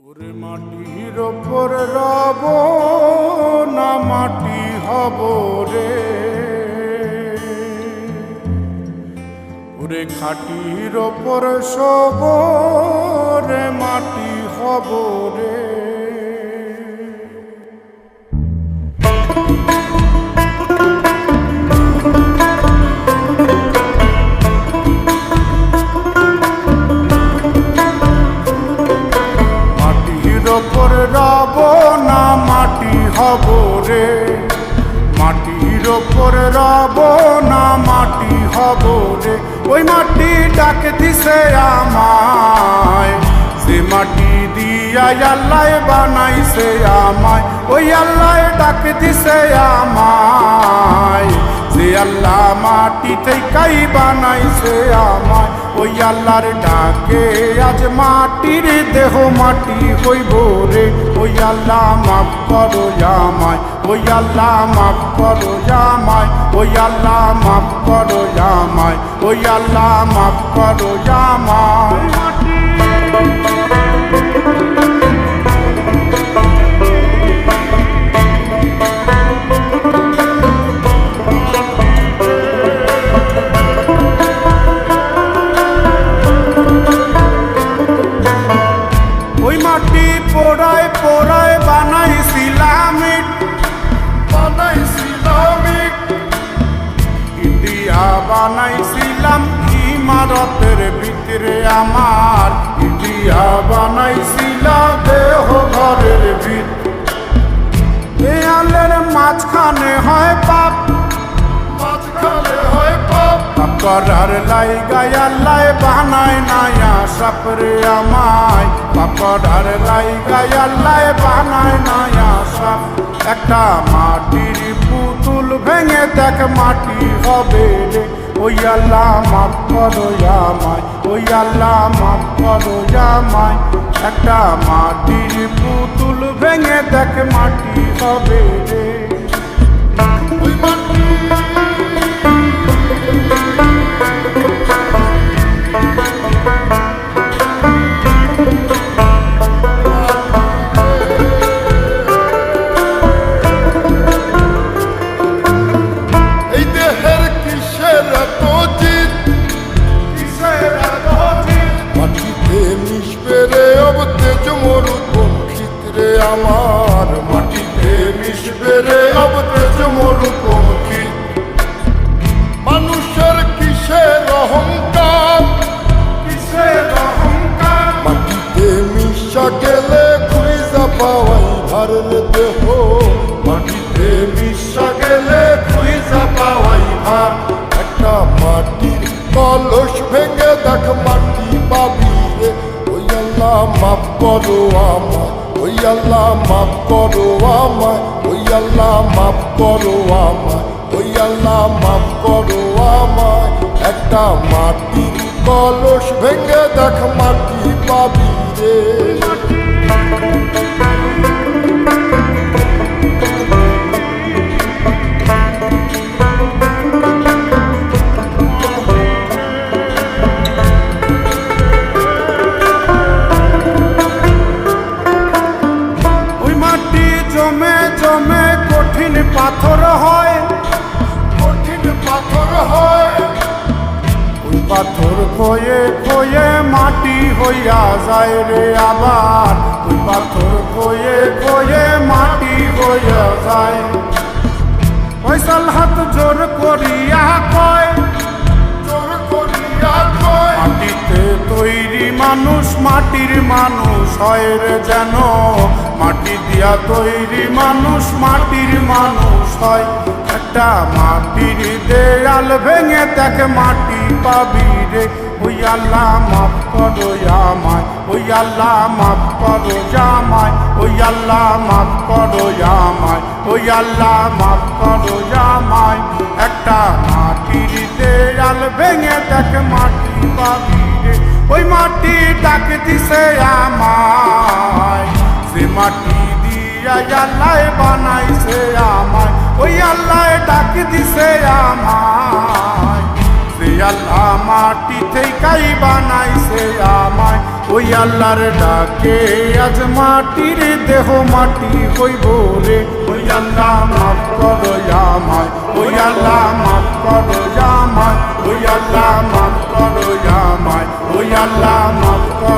ওরে মাটির ওপর রব না মাটি হব রে, ওরে খাটির ওপর সব রে মাটি হব রে। ওপর রব না মাটি হব রে, মাটির ওপর রব না মাটি হব রে। ওই মাটি ডাক দিছে আমায়, যে মাটি দিয়া আল্লাহ বানাইছে আমায়। ওই আল্লাহ ডাক দিছে আমায়, যে আল্লাহ মাটি থেকেই বানাইছে আমায়। ওই আল্লাহর ডাকে আজ মাটির দেহ মাটি হইব রে। ওই আল্লাহ মাফ করো আমায়, ওই আল্লাহ মাফ করো আমায়, ওই আল্লাহ মাফ করো আমায়, ওই আল্লাহ মাফ করো আমায়। পোড়ায় পোড়ায় বানাইছিলাম ইন্ডিয়া বানাইছিলাম ইমারতের ভিতরে আমার, ইন্ডিয়া বানাইছিলাম দেহ ঘরের ভিতরে। দেয়ালের মাঝখানে হয় পাপ, মাঝখানে হয় পাপ, পাপ করার লাইগায় আল্লাহ বানায় নায়া সাপরে আমায়। পাপ করার লাইগায় আল্লাহ বানায় নায়া সাপ। একটা মাটির পুতুল ভেঙে দেখ মাটি হবে রে। ওই আল্লাহ মাফ করো আমায়, ওই আল্লাহ মাফ করো আমায়। একটা মাটির পুতুল ভেঙে দেখ মাটি হবে রে। ওই মাটি আমার, মাটিতে মিশবে রে অব তেজ মরুপঙ্খী। মানুষের কিসের অহংকার, কিসের অহংকার, মাটিতে মিশা গেলে খুঁজা পাওয়াই ভারের দেহ। মাটিতে মিশা গেলে খুঁজা পাওয়াই ভার। একটা মাটির কলস ভেঙে দেখ মাটি পাবি রে। ওই আল্লাহ মাফ করো আমায়, ওই আল্লাহ মাফ করো আমায়, ওই আল্লাহ মাফ করো আমায়, ওই আল্লাহ মাফ করো আমায়। একটা মাটির কলস ভেঙে দেখ মাটি পাবি রে। জমে জমে কঠিন পাথর হয়, কঠিন পাথর হয়। ওই পাথর খয়ে খয়ে মাটি হইয়া যায় রে আবার। ওই পাথর খয়ে খয়ে মাটি হইয়া যায়। পয়সাল হাত জোর করিয়া কয়, জোর করিয়া কয়, মাটিতে তৈরি মানুষ মাটির মানুষ হয় রে যেন। মাটি দিয়া তৈরি মানুষ মাটির মানুষ হয়। একটা মাটির দেয়াল ভেঙে দেখ মাটি পাবি রে। ওই আল্লাহ মাফ করো আমায়, ওই আল্লাহ মাফ করো আমায়, ওই আল্লাহ মাফ করো আমায়, ওই আল্লাহ মাফ করো আমায়। একটা মাটির দেয়াল ভেঙে দেখ মাটি পাবি রে। ওই মাটি ডাক দিছে আমায়, যে মাটি দিয়া আল্লাহ বানাইছে আমায়। ওই আল্লাহ ডাক দিছে আমায়, যে আল্লাহ মাটি থেকেই বানাইছে আমায়। ওই আল্লাহর ডাকে আজ মাটির দেহ মাটি হইব রে। ওই আল্লাহ মাফ করো আমায়, ওই আল্লাহ মাফ করো আমায়, ওই আল্লাহ মাফ করো আমায়, ওই আল্লাহ মাফ করো